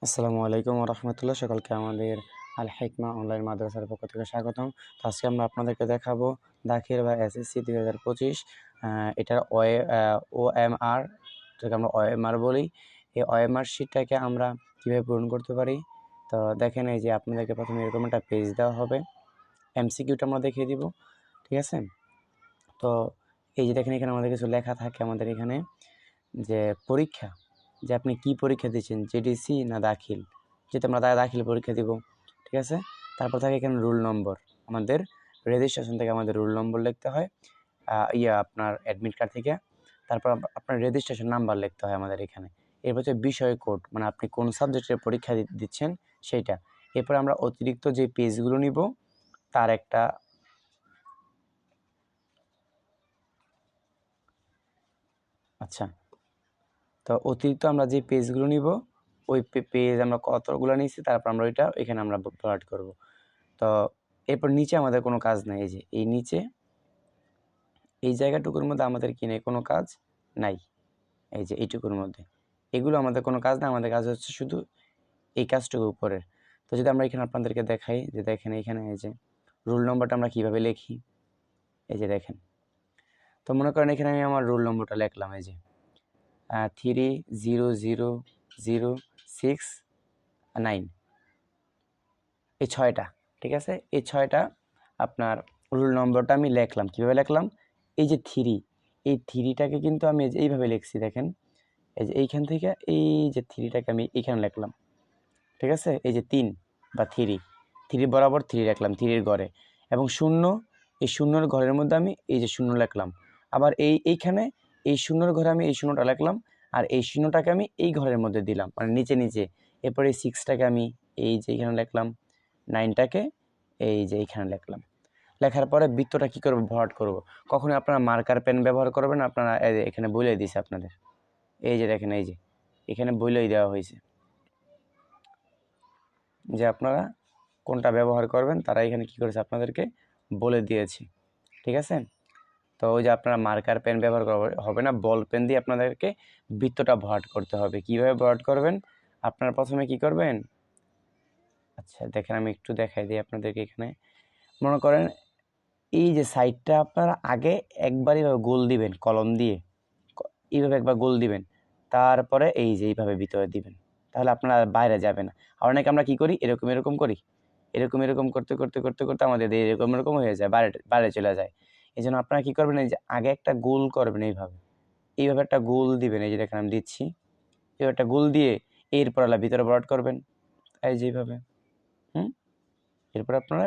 আসসালামু আলাইকুম ওয়া রাহমাতুল্লাহ। সকলকে আমাদের আল হিকমা অনলাইন মাদ্রাসার পক্ষ থেকে স্বাগতম। তো আজকে আমরা আপনাদেরকে দেখাবো দাখিল বা এসএসসি 2025 এটার OMR, যেটাকে আমরা OMR বলি। এই OMR শিটটাকে আমরা কীভাবে পূরণ করতে পারি। তো দেখেন, এই যে আপনাদেরকে প্রথমে এরকম একটা পেজ দেওয়া হবে, MCQটা আমরা দেখিয়ে দিব, ঠিক আছে। তো এই যে দেখেন, এখানে আমাদের কিছু লেখা থাকে আমাদের এখানে, যে পরীক্ষা, যে আপনি কি পরীক্ষা দিচ্ছেন, জেডিসি না দাখিল, যেহেতু আমরা দাখিল পরীক্ষা দিব, ঠিক আছে। তারপর থাকে এখানে রোল নম্বর, আমাদের রেজিস্ট্রেশন থেকে আমাদের রোল নম্বর লিখতে হয়, আপনার অ্যাডমিট কার্ড থেকে। তারপর আপনার রেজিস্ট্রেশন নাম্বার লিখতে হয় আমাদের এখানে। এরপর হচ্ছে বিষয় কোড, মানে আপনি কোন সাবজেক্টের পরীক্ষা দিচ্ছেন সেইটা। এরপর আমরা অতিরিক্ত যে পেজগুলো নিব তার একটা তো অতিরিক্ত আমরা যে পেজগুলো নিব, ওই পেজ আমরা কতগুলো নিয়েছি, তারপর আমরা ওইটা এখানে আমরা প্লট করব। তো এরপর নিচে আমাদের কোনো কাজ নাই, এই যে এই নিচে এই জায়গাটুকুর মধ্যে আমাদের কি নেই, কোনো কাজ নাই। এই যে এইটুকুর মধ্যে এগুলো আমাদের কোনো কাজ না, আমাদের কাজ হচ্ছে শুধু এই কাজটুকু উপরের। তো যদি আমরা এখানে আপনাদেরকে দেখাই, যে দেখেন এখানে এই যে রোল নম্বরটা আমরা কিভাবে লিখি, এই যে দেখেন। তো মনে করেন এখানে আমি আমার রোল নম্বরটা লিখলাম, এই যে 30006 এই 6টা, ঠিক আছে। এই 6টা আপনার রোল নম্বরটা আমি লিখলাম। কীভাবে লিখলাম, এই যে এই থ্রিটাকে কিন্তু আমি এইভাবে লিখছি, দেখেন। এই যে এইখান থেকে এই যে থ্রিটাকে আমি এইখানে লিখলাম, ঠিক আছে। এই যে 3 বা থ্রি বরাবর 3 রাখলাম, 3-এর ঘরে, এবং শূন্য, এই শূন্যর ঘরের মধ্যে আমি এই যে শূন্য লিখলাম। আবার এইখানে এই শূন্যর ঘরে আমি এই শূন্যটা লিখলাম, আর এই শূন্যটাকে আমি এই ঘরের মধ্যে দিলাম, মানে নিচে। এরপরে এই 6টাকে আমি এই যে এইখানে লিখলাম, 9টাকে এই যে এইখানে লিখলাম। লেখার পরে বৃত্তটা কী করবো, ভরাট করব। কখনো আপনারা মার্কার পেন ব্যবহার করবেন, আপনারা এখানে বলেই দিয়েছে আপনাদের, এই যে দেখেন, এই যে এখানে বলেই দেওয়া হয়েছে যে আপনারা কোনটা ব্যবহার করবেন, তারা এখানে কি করেছে আপনাদেরকে বলে দিয়েছি, ঠিক আছে। তো ওই যে আপনারা মার্কার পেন ব্যবহার হবে না, বল পেন দিয়ে আপনাদেরকে বৃত্তটা ভরাট করতে হবে। কিভাবে ভরাট করবেন, আপনারা প্রথমে কি করবেন, আচ্ছা দেখেন আমি একটু দেখাই দিই আপনাদেরকে। এখানে মনে করেন এই যে সাইডটা আপনারা আগে একবার এইভাবে গোল দিবেন, কলম দিয়ে এইভাবে একবার গোল দিবেন, তারপরে এই যে এইভাবে ভিতরে দিবেন, তাহলে আপনারা বাইরে যাবে না। আর অনেকে আমরা কি করি, এরকম করি, এরকম করতে আমাদের এরকম হয়ে যায়, বাইরে চলে যায়। এই জন্য আপনারা কি করবেন, এই যে আগে একটা গোল করবেন, এইভাবে একটা গোল দিবেন। এই যে দেখেন আমি দিচ্ছি, এইভাবে একটা গোল দিয়ে এরপর ভিতরে ভরাট করবেন, এই যে এইভাবে। এরপর আপনারা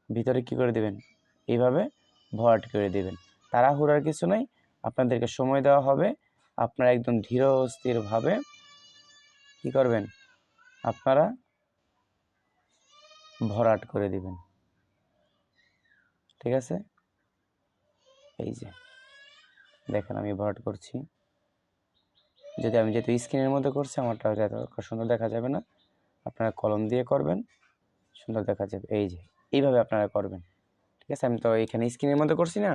ভিতরে কি করে দেবেন, এইভাবে ভরাট করে দেবেন। তাড়াহুড়ার কিছু নাই, আপনাদেরকে সময় দেওয়া হবে। আপনারা একদম ধীর স্থিরভাবে কি করবেন, আপনারা ভরাট করে দিবেন, ঠিক আছে। এই যে দেখেন আমি ভরাট করছি, আমি যেহেতু স্ক্রিনের মধ্যে করছি, আমারটা এত সুন্দর দেখা যাবে না, আপনারা কলম দিয়ে করবেন, সুন্দর দেখা যাবে। এই যে এইভাবে আপনারা করবেন, ঠিক আছে। আমি তো এখানে স্ক্রিনের মধ্যে করছি না,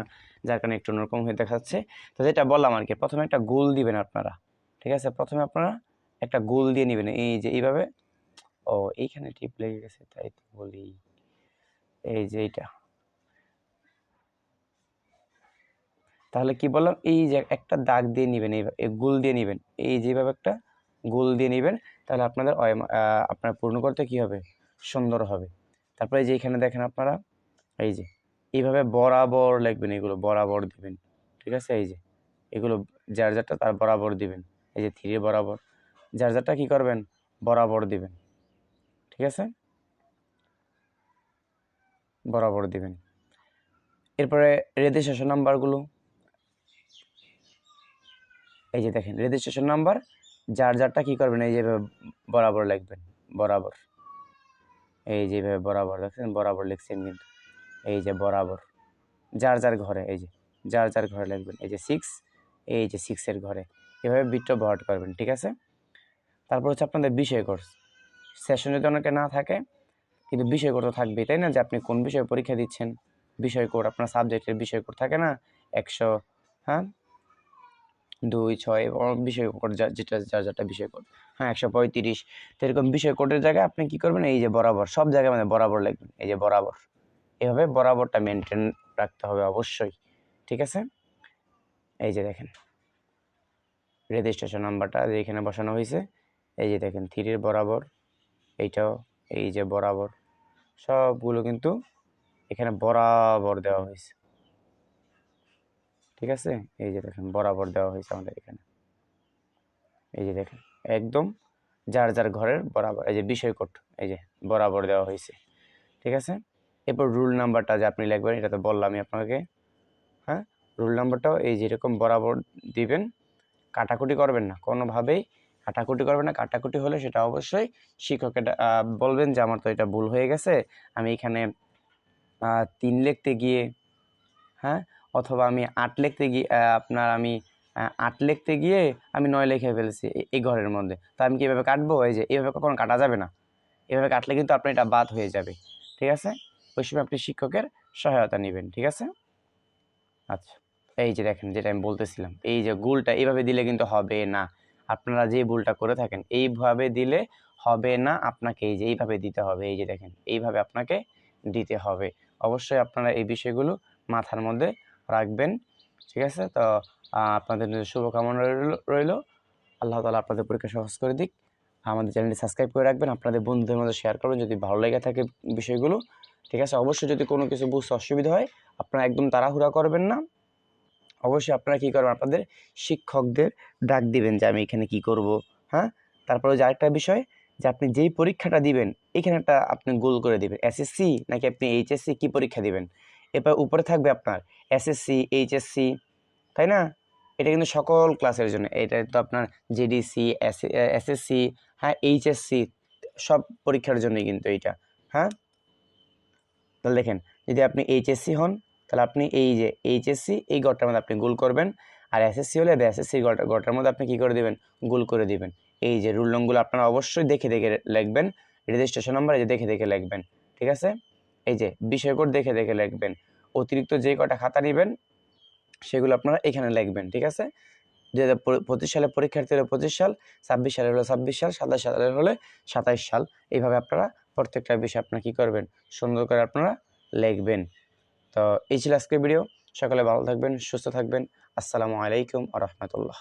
যার কারণে একটু অন্যরকম হয়ে দেখাচ্ছে। তো যেটা বললাম আর কি, প্রথমে একটা গোল দিবেন আপনারা, ঠিক আছে। প্রথমে আপনারা একটা গোল দিয়ে নেবেন, এই যে এইভাবে। ও এইখানে টিপ লেগে গেছে, তাই তো বলি, এই যে এইটা। তাহলে কি বললাম, এই যে একটা দাগ দিয়ে নেবেন, এই গোল দিয়ে নেবেন, এই যেভাবে একটা গোল দিয়ে নেবেন, তাহলে আপনাদের আপনার পূর্ণ করতে কি হবে, সুন্দর হবে। তারপরে যে এখানে দেখেন আপনারা, এই যে এইভাবে বরাবর লিখবেন, এগুলো বরাবর দিবেন, ঠিক আছে। এই যে এগুলো যার যারটা তার বরাবর দিবেন, এই যে 3 বরাবর যার যারটা কি করবেন, বরাবর দিবেন, ঠিক আছে, বরাবর দিবেন। এরপরে রেজিস্ট্রেশন নাম্বারগুলো, এই যে দেখেন রেজিস্ট্রেশন নাম্বার যার যারটা কি করবেন, এই যেভাবে বরাবর লিখবেন, বরাবর, এই যেভাবে বরাবর দেখছেন, বরাবর লিখছেন কিন্তু, এই যে বরাবর যার যার ঘরে, এই যে যার যার ঘরে লিখবেন, এই যে 6, এই যে 6-এর ঘরে, এভাবে বিটটা ভরাট করবেন, ঠিক আছে। তারপর হচ্ছে আপনাদের বিষয় কোর্স সেশন, যদি অনেকে না থাকে, কিন্তু বিষয় কোড তো থাকবেই, তাই না, যে আপনি কোন বিষয়ে পরীক্ষা দিচ্ছেন, বিষয় কোড আপনার সাবজেক্টের বিষয় কোড থাকে না, 100, হ্যাঁ 2 6 বিষয় কোড যেটা যার যেটা বিষয় কোড, হ্যাঁ 135। তো এরকম বিষয় কোডের জায়গায় আপনি কি করবেন, এই যে বরাবর সব জায়গায় মানে বরাবর লিখবেন, এই যে বরাবর, এভাবে বরাবরটা মেনটেন রাখতে হবে অবশ্যই, ঠিক আছে। এই যে দেখেন রেজিস্ট্রেশন নাম্বারটা এখানে বসানো হয়েছে, এই যে দেখেন 3 বরাবর, এইটাও এই যে বরাবর, সবগুলো কিন্তু এখানে বরাবর দেওয়া হয়েছে, ঠিক আছে। এই যে দেখেন বরাবর দেওয়া হয়েছে আমাদের এখানে, এই যে দেখেন একদম যার যার ঘরের বরাবর, এই যে বিষয় কোড এই যে বরাবর দেওয়া হয়েছে, ঠিক আছে। এরপর রুল নাম্বারটা যে আপনি লিখবেন, এটা তো বললামই আপনাকে, হ্যাঁ। রুল নাম্বারটাও এই যেরকম বরাবর দিবেন, কাটাকুটি করবেন না কোনোভাবেই, কাটাকুটি করবেন না। কাটাকুটি হলে সেটা অবশ্যই শিক্ষকের বলবেন যে আমার তো এটা ভুল হয়ে গেছে, আমি এখানে 3 লিখতে গিয়ে, হ্যাঁ, অথবা আমি 8 লিখতে গিয়ে আমি 8 লিখতে গিয়ে আমি 9 লিখে ফেলছি এই ঘরের মধ্যে, তা আমি কিভাবে কাটবো? এই যে এইভাবে কখনো কাটা যাবে না, এভাবে কাটলে কিন্তু আপনার এটা বাদ হয়ে যাবে, ঠিক আছে। ওই সময় আপনি শিক্ষকের সহায়তা নেবেন, ঠিক আছে। আচ্ছা, এই যে দেখেন যেটা আমি বলতেছিলাম, এই যে গুলটা এইভাবে দিলে কিন্তু হবে না, আপনারা যে ভুলটা করে থাকেন এইভাবে দিলে হবে না, আপনাকে এই যে এইভাবে দিতে হবে, এই যে দেখেন এইভাবে আপনাকে দিতে হবে। অবশ্যই আপনারা এই বিষয়গুলো মাথার মধ্যে রাখবেন, ঠিক আছে। তো আপনাদের জন্য শুভকামনা রইল। আল্লাহ তাআলা আপনাদের পরীক্ষা সহজ করে দিক। আমাদের চ্যানেলটি সাবস্ক্রাইব করে রাখবেন, আপনাদের বন্ধুদের মধ্যে শেয়ার করবেন যদি ভালো লেগে থাকে বিষয়গুলো, ঠিক আছে। অবশ্যই যদি কোনো কিছু বুঝতে অসুবিধা হয় আপনারা একদম তাড়াহুড়া করবেন না, অবশ্যই আপনারা কী করবেন, আপনাদের শিক্ষকদের ডাক দিবেন যে আমি এখানে কি করব, হ্যাঁ। তারপরে যে আরেকটা বিষয়, যে আপনি যেই পরীক্ষাটা দিবেন এখানে একটা আপনি গোল করে দিবেন, এসএসসি নাকি আপনি এইচএসসি কি পরীক্ষা দিবেন, এরপর উপরে থাকবে আপনার এসএসসি এইচএসসি, তাই না। এটা কিন্তু সকল ক্লাসের জন্য, এটা তো আপনার জেডিসি এসএসসি, হ্যাঁ এইচএসসি, সব পরীক্ষার জন্যই কিন্তু এইটা, হ্যাঁ। তাহলে দেখেন যদি আপনি এইচএসসি হন তাহলে আপনি এই যে এইচএসসি এই গড়টার মধ্যে আপনি গোল করবেন, আর এসএসসি হলে এসএসসি গড়টার মধ্যে আপনি কি করে দিবেন, গোল করে দিবেন। এই যে রুল নম্বরগুলো আপনারা অবশ্যই দেখে দেখে লিখবেন, রেজিস্ট্রেশন নাম্বার এই যে দেখে দেখে লিখবেন, ঠিক আছে। এই যে বিষয় কোড দেখে দেখে লিখবেন, অতিরিক্ত যে কটা খাতা নেবেন সেগুলো আপনারা এখানে লিখবেন, ঠিক আছে। 2025 সালে পরীক্ষার্থী হলে 25 সাল, 26 সালের হলে 26 সাল, 27 সালের হলে 27 সাল, এইভাবে আপনারা প্রত্যেকটা বিষয় আপনারা কী করবেন, সুন্দর করে আপনারা লিখবেন। তো এই ছিল আজকের ভিডিও, সকলে ভালো থাকবেন, সুস্থ থাকবেন। আসসালামু আলাইকুম ওয়া রাহমাতুল্লাহ।